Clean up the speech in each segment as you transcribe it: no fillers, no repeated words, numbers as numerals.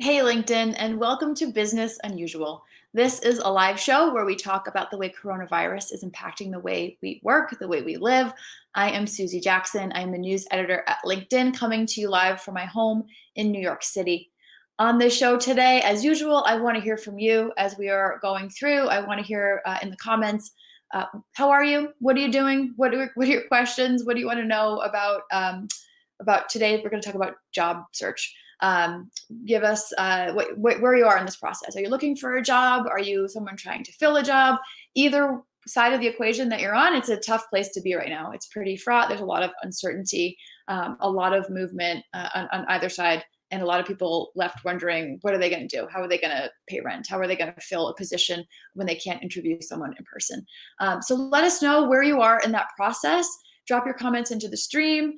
Hey, LinkedIn, and welcome to Business Unusual. This is a live show where we talk about the way coronavirus is impacting the way we work, the way we live. I am Susie Jackson. I'm the news editor at LinkedIn, coming to you live from my home in New York City. On this show today, as usual, I want to hear from you as we are going through. I want to hear in the comments, how are you? What are you doing? What are your questions? What do you want to know about today? We're going to talk about job search. Um, Give us where you are in this process. Are you looking for a job? Are you someone trying to fill a job? Either side of the equation that you're on, it's a tough place to be right now. It's pretty fraught. There's a lot of uncertainty, a lot of movement on either side, and a lot of people left wondering, what are they going to do? How are they going to pay rent? How are they going to fill a position when they can't interview someone in person? So let us know where you are in that process. Drop your comments into the stream.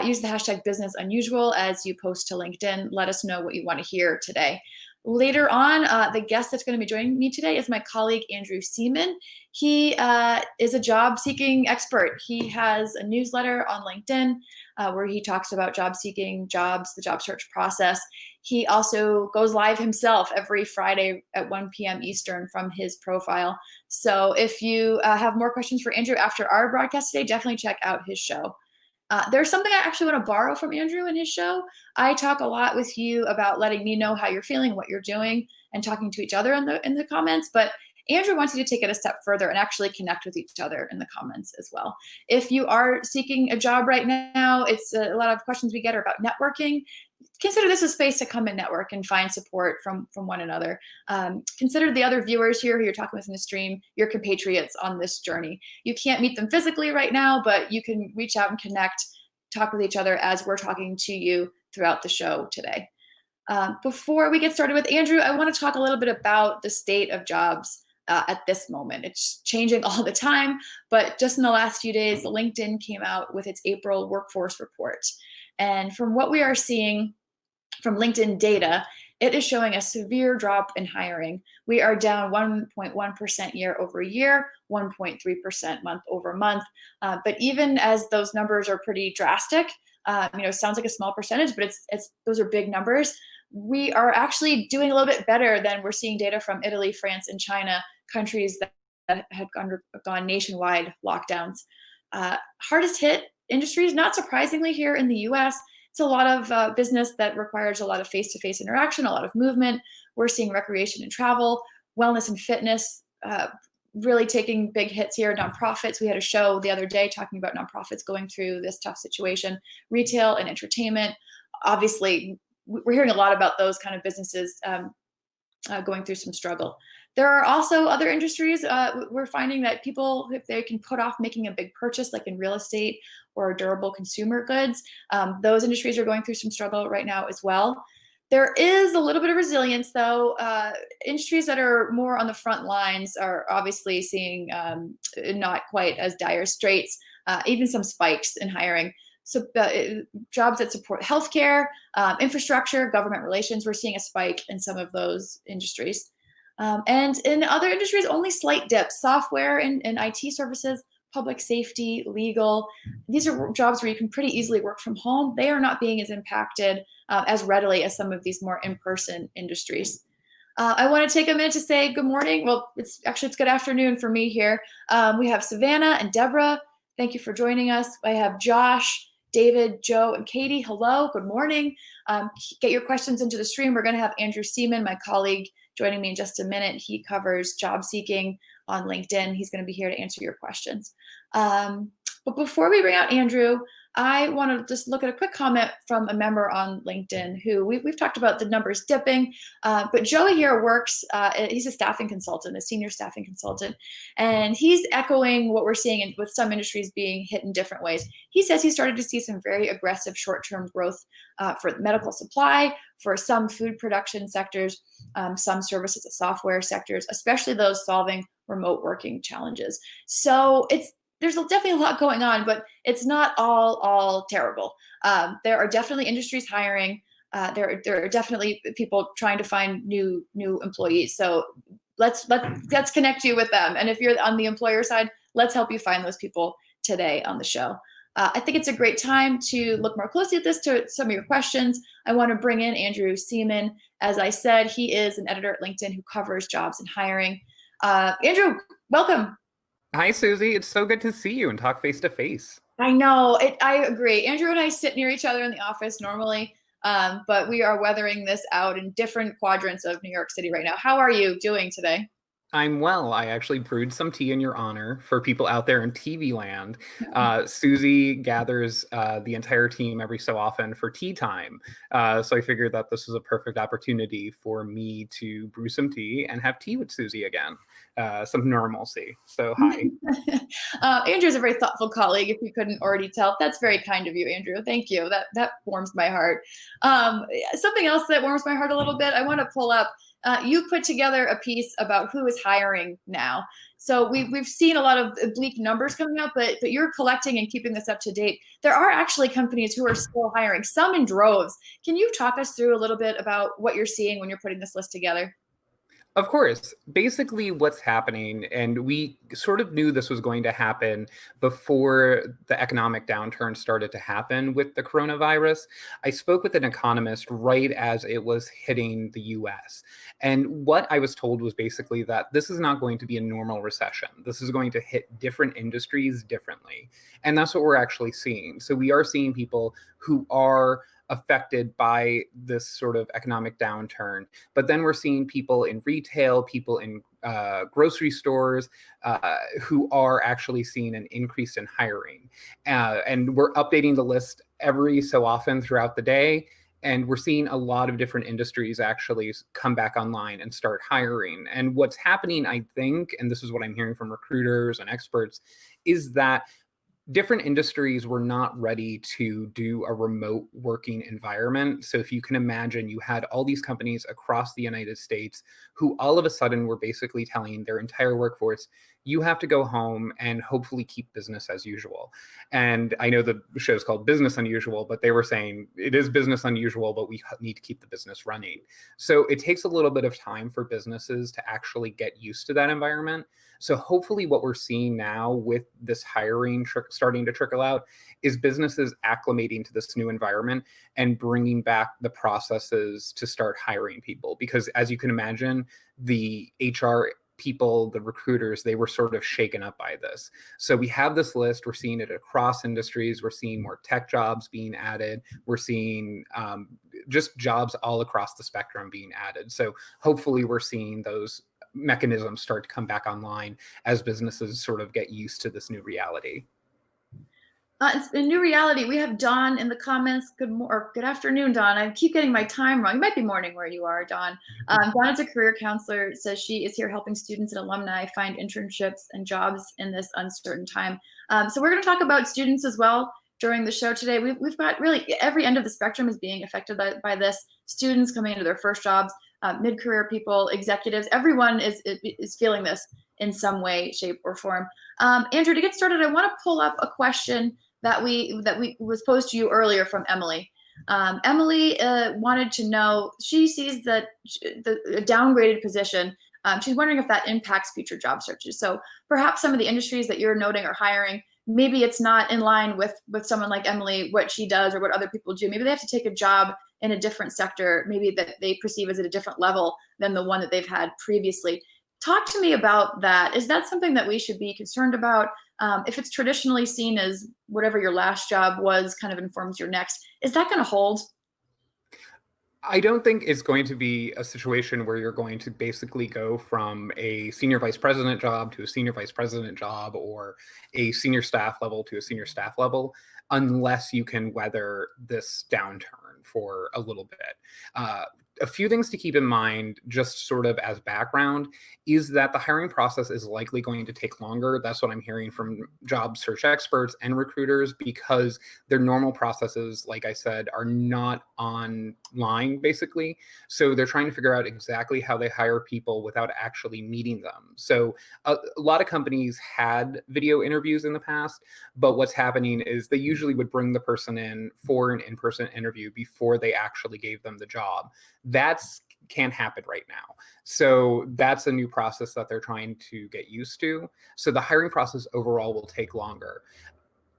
Use the hashtag business unusual as you post to LinkedIn. Let us know what you want to hear today. Later on, the guest that's going to be joining me today is my colleague, Andrew Seaman. He is a job seeking expert. He has a newsletter on LinkedIn where he talks about job seeking, jobs, the job search process. He also goes live himself every Friday at 1 p.m. Eastern from his profile. So if you have more questions for Andrew after our broadcast today, definitely check out his show. There's something I actually want to borrow from Andrew in his show. I talk a lot with you about letting me know how you're feeling, what you're doing, and talking to each other in the comments. But Andrew wants you to take it a step further and actually connect with each other in the comments as well. If you are seeking a job right now, it's a lot of questions we get are about networking. Consider this a space to come and network and find support from one another. Consider the other viewers here who you're talking with in the stream, your compatriots on this journey. You can't meet them physically right now, but you can reach out and connect, talk with each other as we're talking to you throughout the show today. Before we get started with Andrew, I want to talk a little bit about the state of jobs at this moment. It's changing all the time, but just in the last few days, LinkedIn came out with its April workforce report. And from what we are seeing from LinkedIn data, it is showing a severe drop in hiring. We are down 1.1% year over year, 1.3% month over month. But even as those numbers are pretty drastic, sounds like a small percentage, but those are big numbers. We are actually doing a little bit better than we're seeing data from Italy, France, and China, countries that had undergone nationwide lockdowns. Hardest hit industries, not surprisingly, here in the US, it's a lot of business that requires a lot of face-to-face interaction, a lot of movement. We're seeing recreation and travel, wellness and fitness really taking big hits here. Nonprofits, we had a show the other day talking about nonprofits going through this tough situation. Retail and entertainment, obviously, we're hearing a lot about those kind of businesses going through some struggle. There are also other industries. We're finding that people, if they can put off making a big purchase, like in real estate or durable consumer goods, those industries are going through some struggle right now as well. There is a little bit of resilience, though. Industries that are more on the front lines are obviously seeing not quite as dire straits, even some spikes in hiring. So jobs that support healthcare, infrastructure, government relations, we're seeing a spike in some of those industries. And in other industries, only slight dips. Software and IT services, public safety, legal. These are jobs where you can pretty easily work from home. They are not being as impacted as readily as some of these more in-person industries. I want to take a minute to say good morning. Well, it's good afternoon for me here. We have Savannah and Deborah. Thank you for joining us. I have Josh, David, Joe, and Katie. Hello, good morning. Get your questions into the stream. We're going to have Andrew Seaman, my colleague, joining me in just a minute. He covers job seeking on LinkedIn. He's going to be here to answer your questions. But before we bring out Andrew, I want to just look at a quick comment from a member on LinkedIn who we've talked about the numbers dipping, but Joey here works, he's a staffing consultant, a senior staffing consultant, and he's echoing what we're seeing with some industries being hit in different ways. He says he started to see some very aggressive short-term growth for medical supply, for some food production sectors, some services and software sectors, especially those solving remote working challenges. So there's definitely a lot going on, but it's not all terrible. There are definitely industries hiring. There are definitely people trying to find new employees. So let's connect you with them. And if you're on the employer side, let's help you find those people today on the show. I think it's a great time to look more closely at this, to some of your questions. I want to bring in Andrew Seaman. As I said, he is an editor at LinkedIn who covers jobs and hiring. Andrew, welcome. Hi, Susie. It's so good to see you and talk face to face. I know, I agree. Andrew and I sit near each other in the office normally, but we are weathering this out in different quadrants of New York City right now. How are you doing today? I'm well. I actually brewed some tea in your honor for people out there in TV land. Susie gathers the entire team every so often for tea time. So I figured that this was a perfect opportunity for me to brew some tea and have tea with Susie again. Some normalcy. So, hi. Andrew's a very thoughtful colleague, if you couldn't already tell. That's very kind of you, Andrew. Thank you. That warms my heart. Something else that warms my heart a little bit, I want to pull up. You put together a piece about who is hiring now. So we've seen a lot of bleak numbers coming out, but you're collecting and keeping this up to date. There are actually companies who are still hiring, some in droves. Can you talk us through a little bit about what you're seeing when you're putting this list together? Of course. Basically, what's happening, and we sort of knew this was going to happen before the economic downturn started to happen with the coronavirus. I spoke with an economist right as it was hitting the US. And what I was told was basically that this is not going to be a normal recession. This is going to hit different industries differently. And that's what we're actually seeing. So we are seeing people who are affected by this sort of economic downturn. But then we're seeing people in retail, people in grocery stores who are actually seeing an increase in hiring. And we're updating the list every so often throughout the day. And we're seeing a lot of different industries actually come back online and start hiring. And what's happening, I think, and this is what I'm hearing from recruiters and experts, is that different industries were not ready to do a remote working environment. So if you can imagine, you had all these companies across the United States who all of a sudden were basically telling their entire workforce, you have to go home and hopefully keep business as usual. And I know the show's called Business Unusual, but they were saying it is business unusual, but we need to keep the business running. So it takes a little bit of time for businesses to actually get used to that environment. So hopefully what we're seeing now with this hiring starting to trickle out is businesses acclimating to this new environment and bringing back the processes to start hiring people. Because as you can imagine, the HR people, the recruiters, they were sort of shaken up by this. So we have this list. We're seeing it across industries. We're seeing more tech jobs being added. We're seeing just jobs all across the spectrum being added. So hopefully we're seeing those mechanisms start to come back online as businesses sort of get used to this new reality. It's a new reality. We have Dawn in the comments. Good afternoon, Dawn. I keep getting my time wrong. It might be morning where you are, Dawn. Dawn is a career counselor. Says she is here helping students and alumni find internships and jobs in this uncertain time. So we're going to talk about students as well during the show today. We've got really every end of the spectrum is being affected by this. Students coming into their first jobs, mid-career people, executives. Everyone is feeling this in some way, shape, or form. Andrew, to get started, I want to pull up a question that we was posed to you earlier from Emily. Emily wanted to know, she sees that the downgraded position. She's wondering if that impacts future job searches. So perhaps some of the industries that you're noting are hiring, maybe it's not in line with someone like Emily, what she does or what other people do. Maybe they have to take a job in a different sector, maybe that they perceive as at a different level than the one that they've had previously. Talk to me about that. Is that something that we should be concerned about? If it's traditionally seen as whatever your last job was kind of informs your next, is that going to hold? I don't think it's going to be a situation where you're going to basically go from a senior vice president job to a senior vice president job or a senior staff level to a senior staff level unless you can weather this downturn for a little bit. A few things to keep in mind, just sort of as background, is that the hiring process is likely going to take longer. That's what I'm hearing from job search experts and recruiters because their normal processes, like I said, are not online, basically. So they're trying to figure out exactly how they hire people without actually meeting them. So a lot of companies had video interviews in the past, but what's happening is they usually would bring the person in for an in-person interview before they actually gave them the job. That's can't happen right now. So that's a new process that they're trying to get used to. So the hiring process overall will take longer.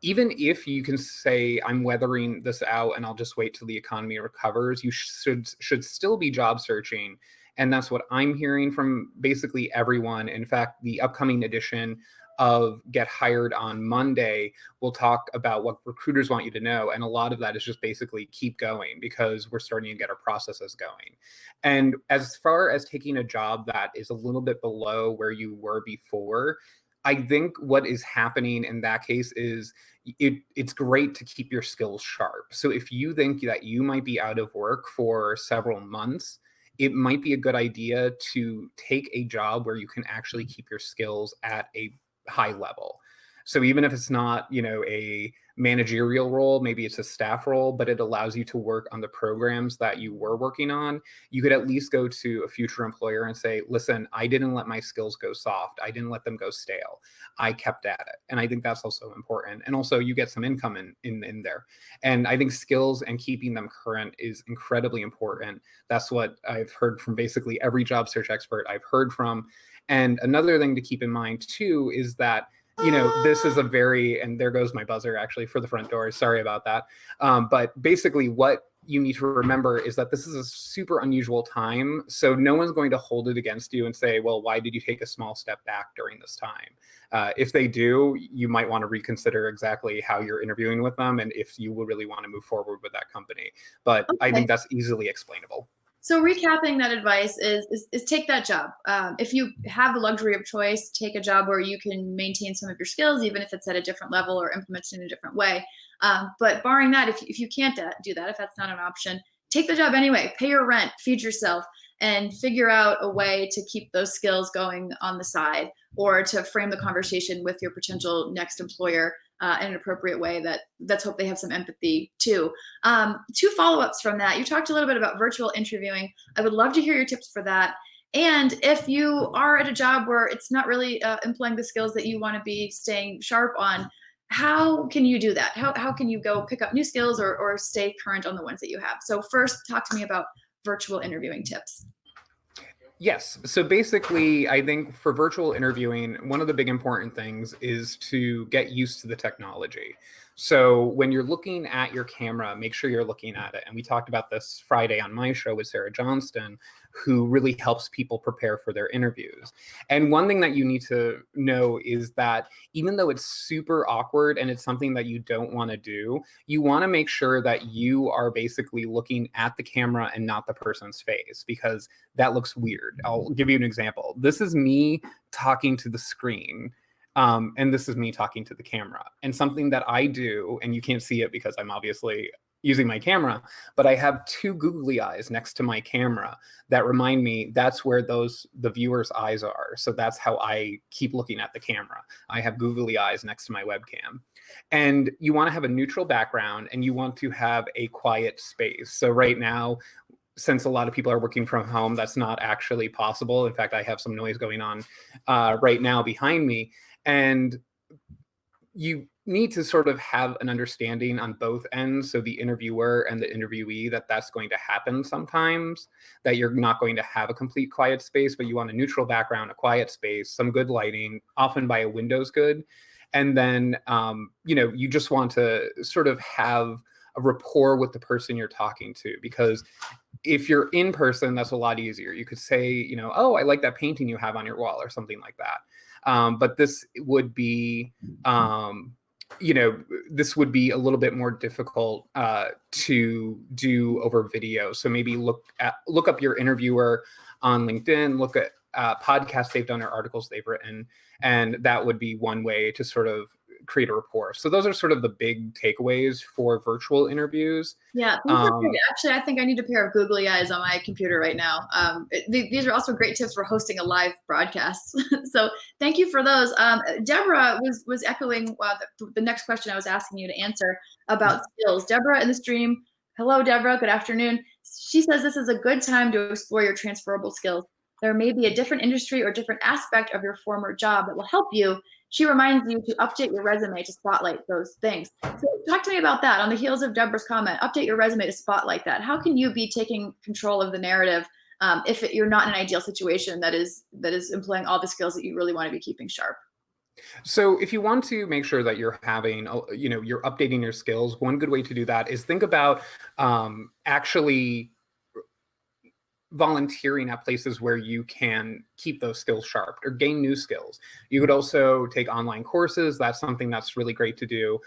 even if you can say I'm weathering this out and I'll just wait till the economy recovers, you should still be job searching. And that's what I'm hearing from basically everyone. In fact, the upcoming edition of Get Hired on Monday will talk about what recruiters want you to know. And a lot of that is just basically keep going, because we're starting to get our processes going. And as far as taking a job that is a little bit below where you were before, I think what is happening in that case is it's great to keep your skills sharp. So if you think that you might be out of work for several months, it might be a good idea to take a job where you can actually keep your skills at a high level. So even if it's not, a managerial role, maybe it's a staff role, but it allows you to work on the programs that you were working on, you could at least go to a future employer and say, listen, I didn't let my skills go soft. I didn't let them go stale. I kept at it. And I think that's also important. And also you get some income in there. And I think skills and keeping them current is incredibly important. That's what I've heard from basically every job search expert I've heard from. And another thing to keep in mind too is that this is and there goes my buzzer actually for the front door. Sorry about that. But basically what you need to remember is that this is a super unusual time. So no one's going to hold it against you and say, well, why did you take a small step back during this time? If they do, you might want to reconsider exactly how you're interviewing with them and if you would really want to move forward with that company. But okay. I think that's easily explainable. So recapping that advice is take that job. If you have the luxury of choice, take a job where you can maintain some of your skills, even if it's at a different level or implemented in a different way. But barring that, if you can't do that, if that's not an option, take the job anyway, pay your rent, feed yourself, and figure out a way to keep those skills going on the side, or to frame the conversation with your potential next employer in an appropriate way let's hope they have some empathy too. 2 follow-ups from that. You talked a little bit about virtual interviewing. I would love to hear your tips for that. And if you are at a job where it's not really employing the skills that you want to be staying sharp on, how can you do that? How can you go pick up new skills or stay current on the ones that you have? So first, talk to me about virtual interviewing tips. Yes. So basically, I think for virtual interviewing, one of the big important things is to get used to the technology. So when you're looking at your camera, make sure you're looking at it. And we talked about this Friday on my show with Sarah Johnston, who really helps people prepare for their interviews. And one thing that you need to know is that even though it's super awkward and it's something that you don't want to do, you want to make sure that you are basically looking at the camera and not the person's face, because that looks weird. I'll give you an example. This is me talking to the screen. And this is me talking to the camera. And something that I do, and you can't see it because I'm obviously using my camera, but I have 2 googly eyes next to my camera that remind me that's where the viewer's eyes are. So that's how I keep looking at the camera. I have googly eyes next to my webcam. And you want to have a neutral background and you want to have a quiet space. So right now, since a lot of people are working from home, that's not actually possible. In fact, I have some noise going on right now behind me. And you need to sort of have an understanding on both ends, so the interviewer and the interviewee, that's going to happen sometimes, that you're not going to have a complete quiet space, but you want a neutral background, a quiet space, some good lighting, often by a window's good. And then, you just want to sort of have a rapport with the person you're talking to, because if you're in person, that's a lot easier. You could say, oh, I like that painting you have on your wall or something like that. But this would be, this would be a little bit more difficult to do over video. So maybe look up your interviewer on LinkedIn, look at podcasts they've done or articles they've written, and that would be one way to sort of create a rapport. So those are sort of the big takeaways for virtual interviews. Yeah, actually, I think I need a pair of googly eyes on my computer right now. These are also great tips for hosting a live broadcast. So thank you for those. Deborah was echoing the next question I was asking you to answer about skills. Deborah in the stream. Hello, Deborah. Good afternoon. She says this is a good time to explore your transferable skills. There may be a different industry or different aspect of your former job that will help you. She reminds you to update your resume to spotlight those things. So talk to me about that. On the heels of Deborah's comment, update your resume to spotlight that. How can you be taking control of the narrative if you're not in an ideal situation that is employing all the skills that you really want to be keeping sharp? So if you want to make sure that you're having, you're updating your skills, one good way to do that is think about actually volunteering at places where you can keep those skills sharp or gain new skills. You could also take online courses. That's something that's really great to do.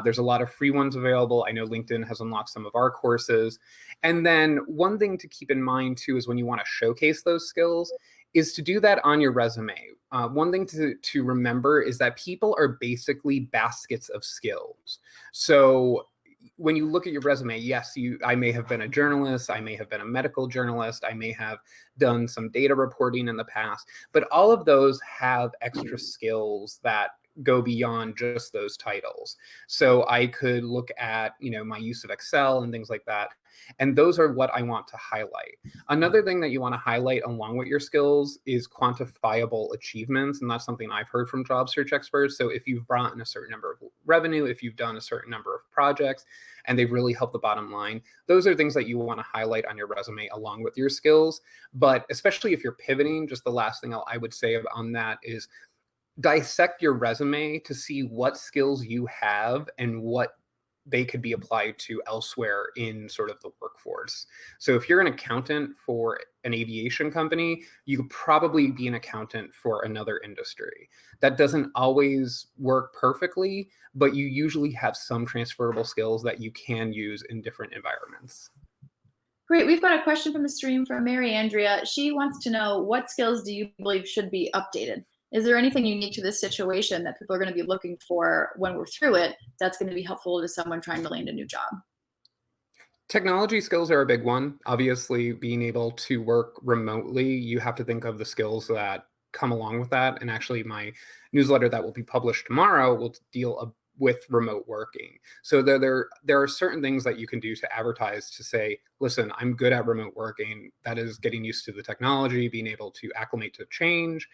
There's a lot of free ones available. I know LinkedIn has unlocked some of our courses. And then one thing to keep in mind too is when you want to showcase those skills is to do that on your resume. One thing to remember is that people are basically baskets of skills. So when you look at your resume, yes, I may have been a journalist, I may have been a medical journalist, I may have done some data reporting in the past, but all of those have extra skills that go beyond just those titles. So I could look at, my use of Excel and things like that. And those are what I want to highlight. Another thing that you want to highlight along with your skills is quantifiable achievements. And that's something I've heard from job search experts. So if you've brought in a certain number of revenue, if you've done a certain number of projects, and they've really helped the bottom line, those are things that you want to highlight on your resume along with your skills. But especially if you're pivoting, just the last thing I would say on that is dissect your resume to see what skills you have and what they could be applied to elsewhere in sort of the workforce. So if you're an accountant for an aviation company, you could probably be an accountant for another industry. That doesn't always work perfectly, but you usually have some transferable skills that you can use in different environments. Great. We've got a question from the stream from Mary Andrea. She wants to know, what skills do you believe should be updated? Is there anything unique to this situation that people are going to be looking for when we're through it that's going to be helpful to someone trying to land a new job? Technology skills are a big one. Obviously, being able to work remotely, you have to think of the skills that come along with that. And actually, my newsletter that will be published tomorrow will deal with remote working. So there are certain things that you can do to advertise to say, listen, I'm good at remote working. That is getting used to the technology, being able to acclimate to change,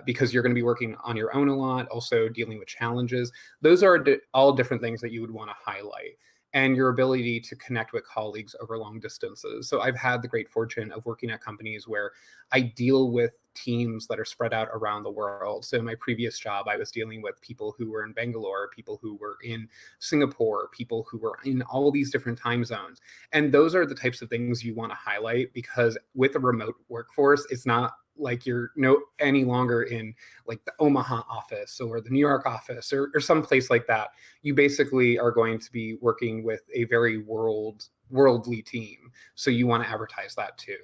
because you're going to be working on your own a lot, also dealing with challenges. Those are all different things that you would want to highlight, and your ability to connect with colleagues over long distances. So I've had the great fortune of working at companies where I deal with teams that are spread out around the world. So in my previous job, I was dealing with people who were in Bangalore, people who were in Singapore, people who were in all these different time zones. And those are the types of things you want to highlight, because with a remote workforce, it's not like you're any longer in like the Omaha office or the New York office or some place like that. You basically are going to be working with a very worldly team. So you want to advertise that too.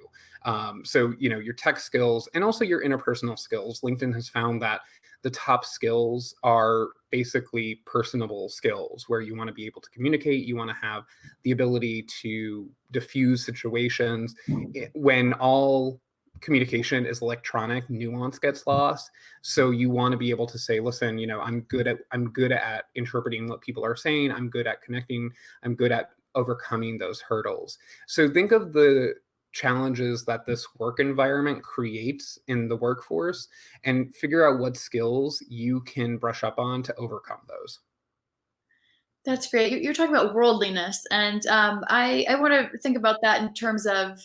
So, your tech skills and also your interpersonal skills. LinkedIn has found that the top skills are basically personable skills where you want to be able to communicate. You want to have the ability to diffuse situations. When all communication is electronic, nuance gets lost. So you want to be able to say, listen, I'm good at interpreting what people are saying. I'm good at connecting. I'm good at overcoming those hurdles. So think of the challenges that this work environment creates in the workforce and figure out what skills you can brush up on to overcome those. That's great. You're talking about worldliness, and I want to think about that in terms of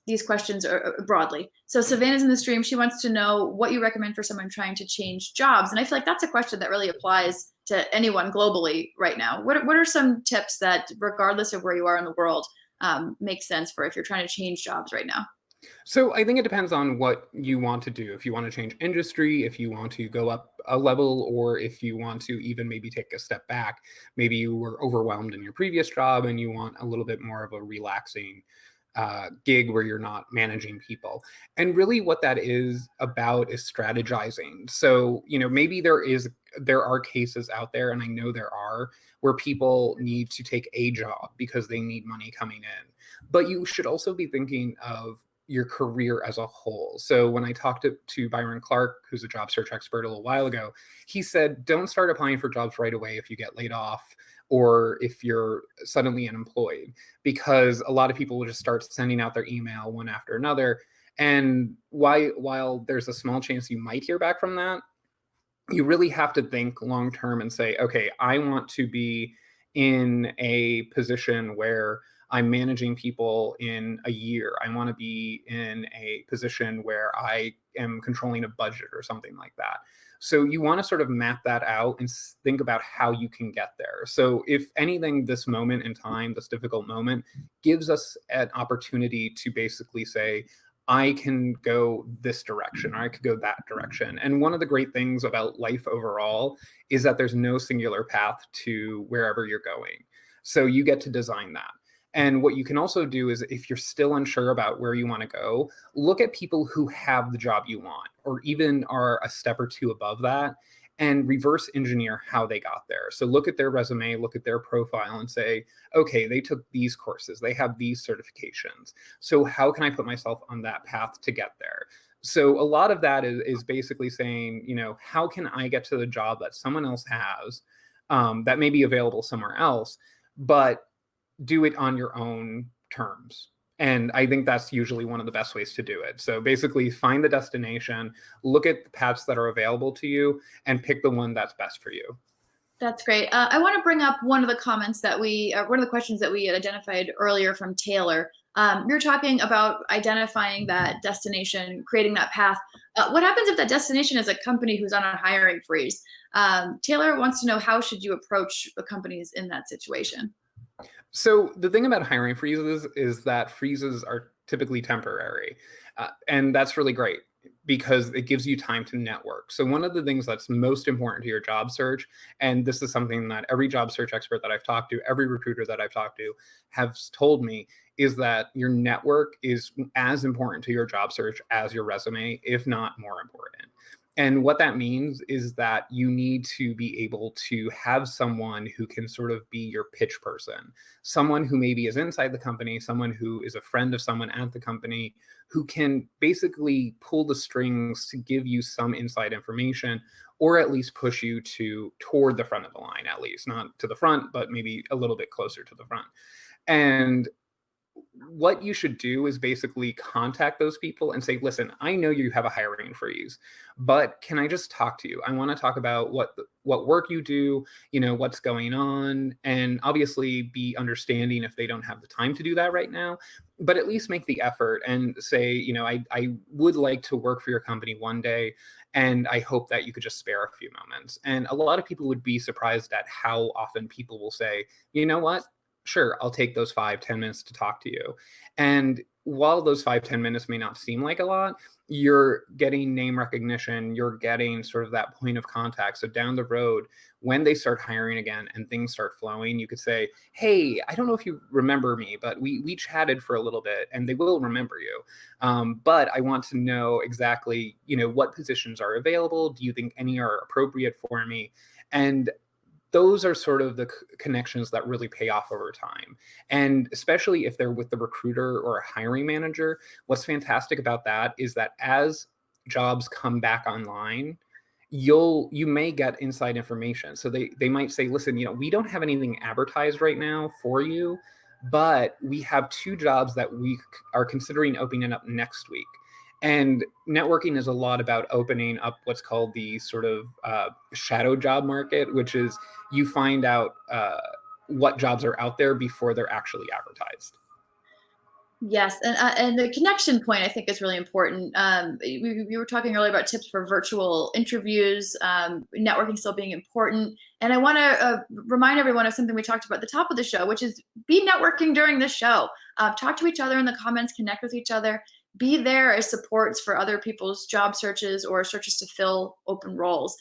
these questions broadly. So Savannah's in the stream. She wants to know what you recommend for someone trying to change jobs, and I feel like that's a question that really applies to anyone globally right now. What are some tips that, regardless of where you are in the world, make sense for if you're trying to change jobs right now? So I think it depends on what you want to do. If you want to change industry, if you want to go up a level, or if you want to even maybe take a step back. Maybe you were overwhelmed in your previous job and you want a little bit more of a relaxing gig where you're not managing people. And really what that is about is strategizing. So, maybe there are cases out there, and I know there are, where people need to take a job because they need money coming in. But you should also be thinking of your career as a whole. So when I talked to Byron Clark, who's a job search expert, a little while ago, he said, don't start applying for jobs right away if you get laid off or if you're suddenly unemployed, because a lot of people will just start sending out their email one after another. And while there's a small chance you might hear back from that, you really have to think long term and say, okay, I want to be in a position where I'm managing people in a year. I want to be in a position where I am controlling a budget or something like that. So you want to sort of map that out and think about how you can get there. So if anything, this moment in time, this difficult moment, gives us an opportunity to basically say, I can go this direction, or I could go that direction. And one of the great things about life overall is that there's no singular path to wherever you're going. So you get to design that. And what you can also do is, if you're still unsure about where you want to go, look at people who have the job you want, or even are a step or two above that, and reverse engineer how they got there. So look at their resume, look at their profile, and say, okay, they took these courses, they have these certifications. So how can I put myself on that path to get there? So a lot of that is basically saying, how can I get to the job that someone else has, that may be available somewhere else, but do it on your own terms. And I think that's usually one of the best ways to do it. So basically find the destination, look at the paths that are available to you, and pick the one that's best for you. That's great. I want to bring up one of the comments that one of the questions that we had identified earlier from Taylor. You're talking about identifying that destination, creating that path. What happens if that destination is a company who's on a hiring freeze? Taylor wants to know, how should you approach the companies in that situation? So the thing about hiring freezes is that freezes are typically temporary. And that's really great because it gives you time to network. So one of the things that's most important to your job search, and this is something that every job search expert that I've talked to, every recruiter that I've talked to has told me, is that your network is as important to your job search as your resume, if not more important. And what that means is that you need to be able to have someone who can sort of be your pitch person, someone who maybe is inside the company, someone who is a friend of someone at the company, who can basically pull the strings to give you some inside information, or at least push you toward the front of the line, at least not to the front, but maybe a little bit closer to the front. And what you should do is basically contact those people and say, listen, I know you have a hiring freeze, but can I just talk to you? I want to talk about what work you do, what's going on, and obviously be understanding if they don't have the time to do that right now, but at least make the effort and say, I would like to work for your company one day, and I hope that you could just spare a few moments. And a lot of people would be surprised at how often people will say, you know what? Sure, I'll take those 5-10 minutes to talk to you. And while those 5-10 minutes may not seem like a lot, you're getting name recognition, you're getting sort of that point of contact. So down the road, when they start hiring again and things start flowing, you could say, hey, I don't know if you remember me, but we chatted for a little bit, and they will remember you. But I want to know exactly, what positions are available. Do you think any are appropriate for me? And those are sort of the connections that really pay off over time. And especially if they're with the recruiter or a hiring manager, what's fantastic about that is that as jobs come back online, you may get inside information. So they might say, listen, we don't have anything advertised right now for you, but we have 2 jobs that we are considering opening up next week. And networking is a lot about opening up what's called the sort of shadow job market, which is you find out what jobs are out there before they're actually advertised. Yes, and the connection point, I think, is really important. We were talking earlier about tips for virtual interviews, networking still being important. And I want to remind everyone of something we talked about at the top of the show, which is be networking during the show. Talk to each other in the comments, connect with each other. Be there as supports for other people's job searches or searches to fill open roles.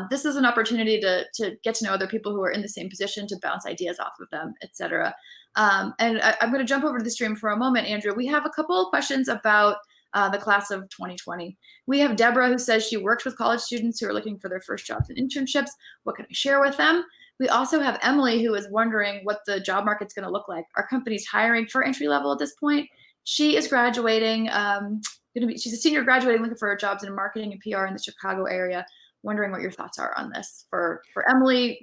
This is an opportunity to get to know other people who are in the same position, to bounce ideas off of them, etc. And I'm going to jump over to the stream for a moment, Andrew. We have a couple of questions about the class of 2020. We have Deborah, who says she works with college students who are looking for their first jobs and internships. What can I share with them? We also have Emily, who is wondering what the job market's going to look like. Are companies hiring for entry level at this point? She is graduating. She's a senior graduating, looking for jobs in marketing and PR in the Chicago area. Wondering what your thoughts are on this. For Emily,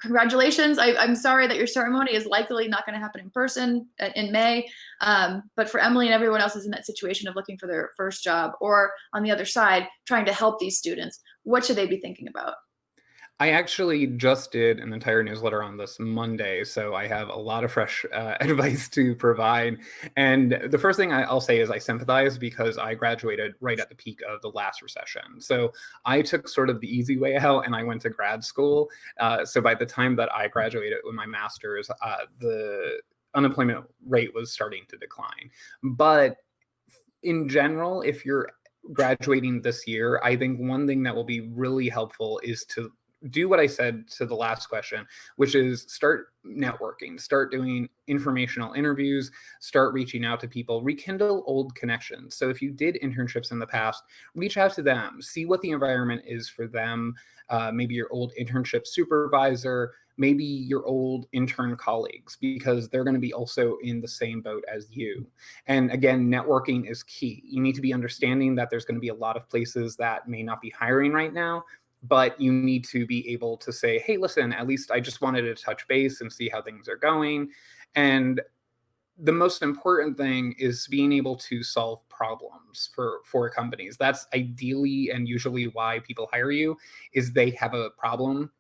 congratulations. I'm sorry that your ceremony is likely not going to happen in person in May. But for Emily and everyone else who's in that situation of looking for their first job, or on the other side, trying to help these students, what should they be thinking about? I actually just did an entire newsletter on this Monday, so I have a lot of fresh advice to provide. And the first thing I'll say is I sympathize because I graduated right at the peak of the last recession. So I took sort of the easy way out and I went to grad school. So by the time that I graduated with my master's, the unemployment rate was starting to decline. But in general, if you're graduating this year, I think one thing that will be really helpful is to do what I said to the last question, which is start networking, start doing informational interviews, start reaching out to people, rekindle old connections. So if you did internships in the past, reach out to them, see what the environment is for them. Maybe your old internship supervisor, maybe your old intern colleagues, because they're going to be also in the same boat as you. And again, networking is key. You need to be understanding that there's going to be a lot of places that may not be hiring right now, but you need to be able to say, hey, listen, at least I just wanted to touch base and see how things are going. And the most important thing is being able to solve problems for companies. That's ideally and usually why people hire you, is they have a problem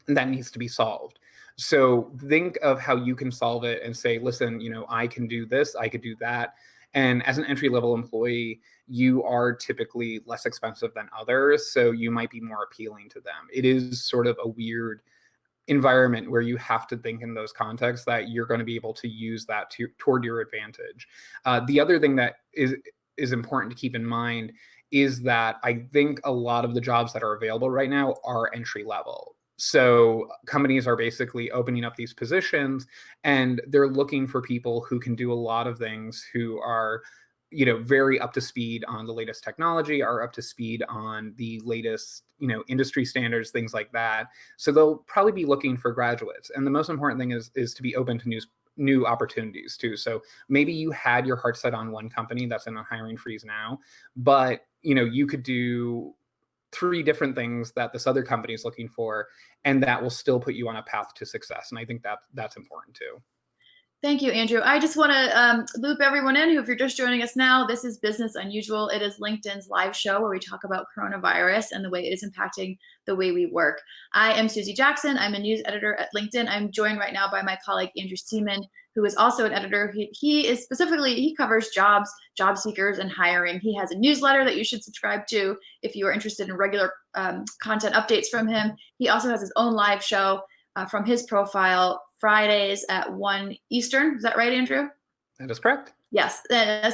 that needs to be solved. So think of how you can solve it and say, listen, I can do this, I could do that. And as an entry level employee, you are typically less expensive than others. So you might be more appealing to them. It is sort of a weird environment where you have to think in those contexts that you're going to be able to use that toward your advantage. The other thing that is important to keep in mind is that I think a lot of the jobs that are available right now are entry level. So companies are basically opening up these positions and they're looking for people who can do a lot of things, who are very up to speed on the latest technology, are up to speed on the latest industry standards, things like that. So they'll probably be looking for graduates. And the most important thing is to be open to new opportunities too. So maybe you had your heart set on one company that's in a hiring freeze now, but you could do 3 different things that this other company is looking for, and that will still put you on a path to success. And I think that's important too. Thank you, Andrew. I just want to loop everyone in who, if you're just joining us now, this is Business Unusual. It is LinkedIn's live show where we talk about coronavirus and the way it is impacting the way we work. I am Susie Jackson. I'm a news editor at LinkedIn. I'm joined right now by my colleague, Andrew Seaman, who is also an editor. He covers jobs, job seekers, and hiring. He has a newsletter that you should subscribe to if you are interested in regular content updates from him. He also has his own live show from his profile Fridays at 1 Eastern. Is that right, Andrew? That is correct. Yes.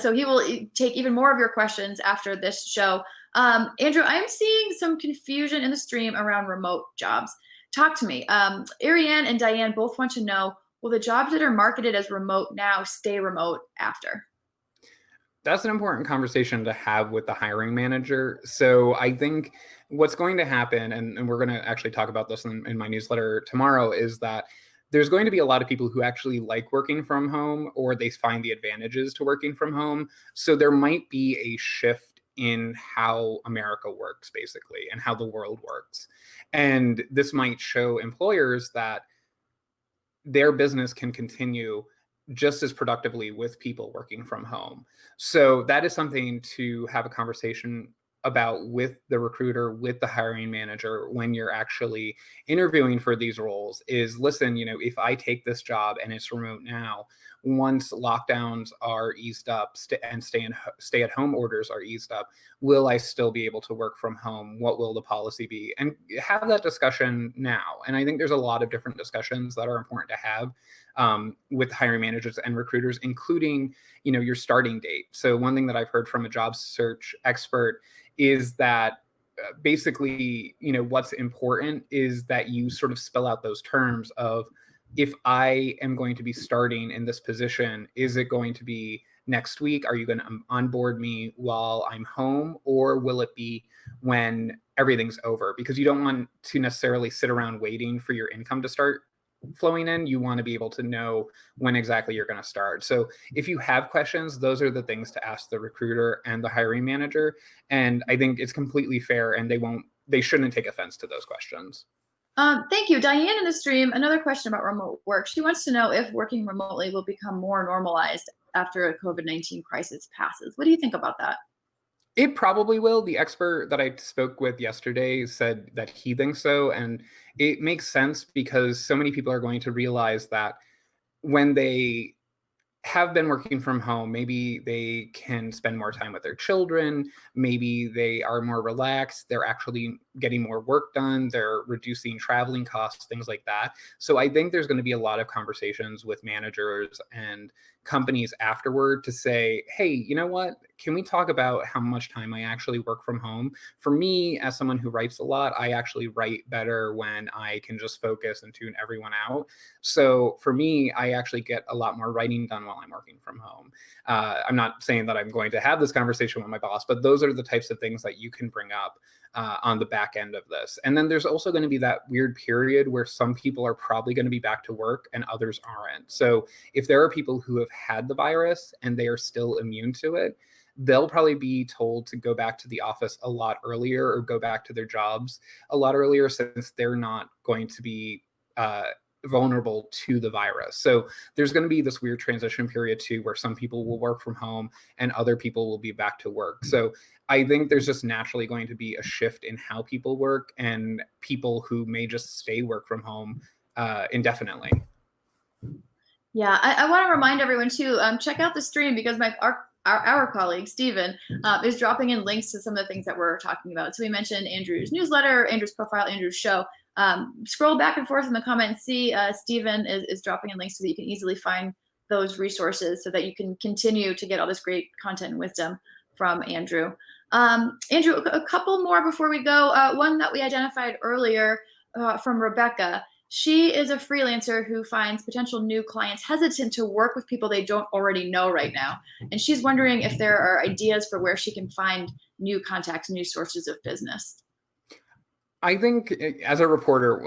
So he will take even more of your questions after this show. Andrew, I'm seeing some confusion in the stream around remote jobs. Talk to me. Ariane and Diane both want to know, will the jobs that are marketed as remote now stay remote after? That's an important conversation to have with the hiring manager. So I think what's going to happen, and we're going to actually talk about this in my newsletter tomorrow, is that there's going to be a lot of people who actually like working from home, or they find the advantages to working from home. So there might be a shift in how America works, basically, and how the world works. And this might show employers that their business can continue just as productively with people working from home. So that is something to have a conversation about with the recruiter, with the hiring manager, when you're actually interviewing for these roles, is listen, if I take this job and it's remote now, once lockdowns are eased up and stay at home orders are eased up, will I still be able to work from home? What will the policy be? And have that discussion now. And I think there's a lot of different discussions that are important to have with hiring managers and recruiters, including, your starting date. So one thing that I've heard from a job search expert is that basically, what's important is that you sort of spell out those terms of, if I am going to be starting in this position, is it going to be next week? Are you going to onboard me while I'm home, or will it be when everything's over? Because you don't want to necessarily sit around waiting for your income to start flowing in. You want to be able to know when exactly you're going to start. So if you have questions, those are the things to ask the recruiter and the hiring manager. And I think it's completely fair, and they shouldn't take offense to those questions. Thank you. Diane in the stream, another question about remote work. She wants to know if working remotely will become more normalized after a COVID-19 crisis passes. What do you think about that? It probably will. The expert that I spoke with yesterday said that he thinks so. And it makes sense because so many people are going to realize that when they have been working from home, maybe they can spend more time with their children, maybe they are more relaxed, they're actually getting more work done, they're reducing traveling costs, things like that. So I think there's going to be a lot of conversations with managers and companies afterward to say, hey, you know what, can we talk about how much time I actually work from home? For me, as someone who writes a lot, I actually write better when I can just focus and tune everyone out. So for me, I actually get a lot more writing done while I'm working from home. I'm not saying that I'm going to have this conversation with my boss, but those are the types of things that you can bring up on the back end of this. And then there's also going to be that weird period where some people are probably going to be back to work and others aren't. So if there are people who have had the virus and they are still immune to it, they'll probably be told to go back to the office a lot earlier or go back to their jobs a lot earlier, since they're not going to be vulnerable to the virus. So there's going to be this weird transition period too, where some people will work from home and other people will be back to work. So I think there's just naturally going to be a shift in how people work, and people who may just stay work from home indefinitely. Yeah, I want to remind everyone too, check out the stream because our colleague Stephen is dropping in links to some of the things that we're talking about. So we mentioned Andrew's newsletter, Andrew's profile, Andrew's show. Scroll back and forth in the comments, see Stephen is dropping in links so that you can easily find those resources so that you can continue to get all this great content and wisdom from Andrew. Andrew, a couple more before we go. One that we identified earlier from Rebecca. She is a freelancer who finds potential new clients hesitant to work with people they don't already know right now. And she's wondering if there are ideas for where she can find new contacts, new sources of business. I think as a reporter,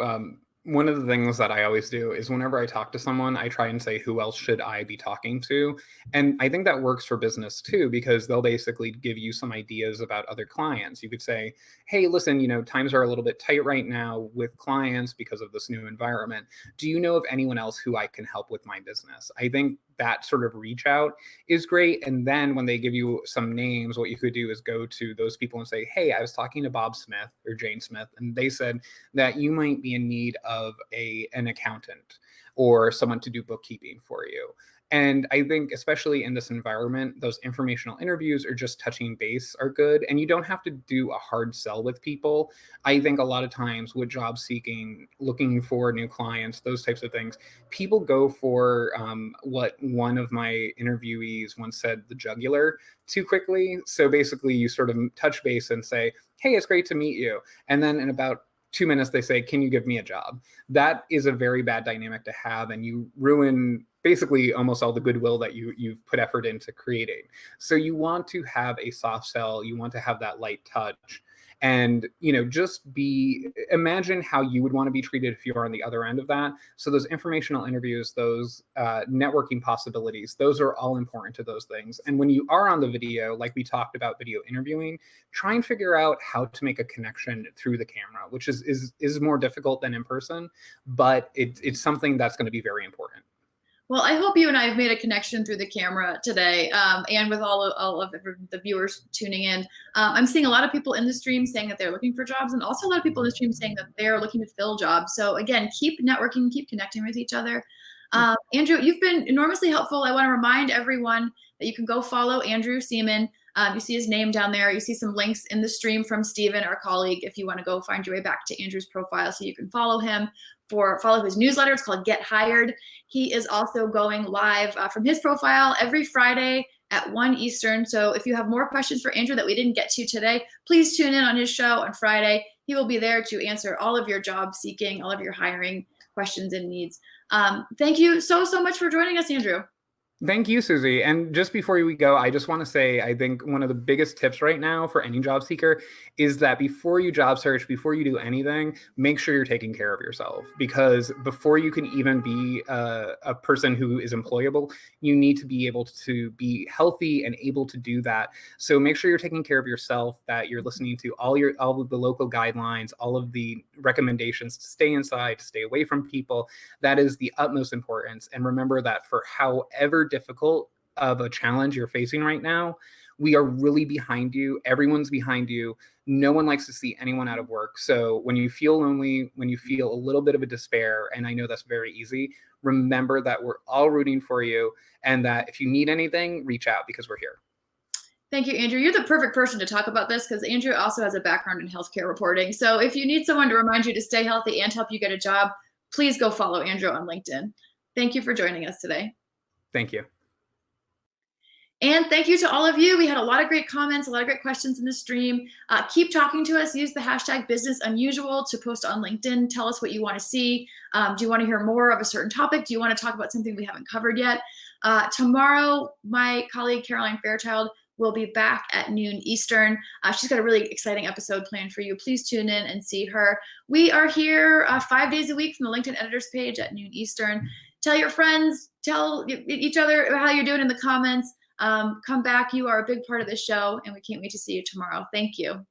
one of the things that I always do is whenever I talk to someone, I try and say, who else should I be talking to? And I think that works for business too, because they'll basically give you some ideas about other clients. You could say, hey, listen, times are a little bit tight right now with clients because of this new environment. Do you know of anyone else who I can help with my business? I think that sort of reach out is great. And then when they give you some names, what you could do is go to those people and say, hey, I was talking to Bob Smith or Jane Smith, and they said that you might be in need of an accountant or someone to do bookkeeping for you. And I think, especially in this environment, those informational interviews or just touching base are good. And you don't have to do a hard sell with people. I think a lot of times with job seeking, looking for new clients, those types of things, people go for what one of my interviewees once said, the jugular, too quickly. So basically, you sort of touch base and say, hey, it's great to meet you. And then in about 2 minutes, they say, can you give me a job? That is a very bad dynamic to have, and you ruin basically almost all the goodwill that you've put effort into creating. So you want to have a soft sell, you want to have that light touch, and just imagine how you would want to be treated if you are on the other end of that. So those informational interviews, those networking possibilities, those are all important to those things. And when you are on the video, like we talked about video interviewing, try and figure out how to make a connection through the camera, which is more difficult than in person, but it's something that's going to be very important. Well, I hope you and I have made a connection through the camera today, and with all of the viewers tuning in. I'm seeing a lot of people in the stream saying that they're looking for jobs, and also a lot of people in the stream saying that they're looking to fill jobs. So again, keep networking, keep connecting with each other. Andrew, you've been enormously helpful. I want to remind everyone that you can go follow Andrew Seaman. You see his name down there. You see some links in the stream from Stephen, our colleague, if you want to go find your way back to Andrew's profile so you can follow him. Follow his newsletter. It's called Get Hired. He is also going live from his profile every Friday at 1 Eastern. So if you have more questions for Andrew that we didn't get to today, please tune in on his show on Friday. He will be there to answer all of your job seeking, all of your hiring questions and needs. Thank you so much for joining us, Andrew. Thank you, Susie. And just before we go, I just want to say, I think one of the biggest tips right now for any job seeker is that before you job search, before you do anything, make sure you're taking care of yourself. Because before you can even be a person who is employable, you need to be able to be healthy and able to do that. So make sure you're taking care of yourself, that you're listening to all of the local guidelines, all of the recommendations to stay inside, to stay away from people. That is the utmost importance. And remember that for however difficult of a challenge you're facing right now, We are really behind you. Everyone's behind you. No one likes to see anyone out of work. So when you feel lonely, when you feel a little bit of a despair, and I know that's very easy, remember that we're all rooting for you, and that if you need anything, reach out because we're here. Thank you, Andrew. You're the perfect person to talk about this because Andrew also has a background in healthcare reporting. So if you need someone to remind you to stay healthy and help you get a job, please go follow Andrew on LinkedIn. Thank you for joining us today. Thank you. And thank you to all of you. We had a lot of great comments, a lot of great questions in the stream. Keep talking to us. Use the hashtag Business Unusual to post on LinkedIn. Tell us what you want to see. Do you want to hear more of a certain topic? Do you want to talk about something we haven't covered yet? Tomorrow, my colleague Caroline Fairchild will be back at noon Eastern. She's got a really exciting episode planned for you. Please tune in and see her. We are here 5 days a week from the LinkedIn Editors page at noon Eastern. Tell your friends, tell each other how you're doing in the comments. Come back. You are a big part of the show, and we can't wait to see you tomorrow. Thank you.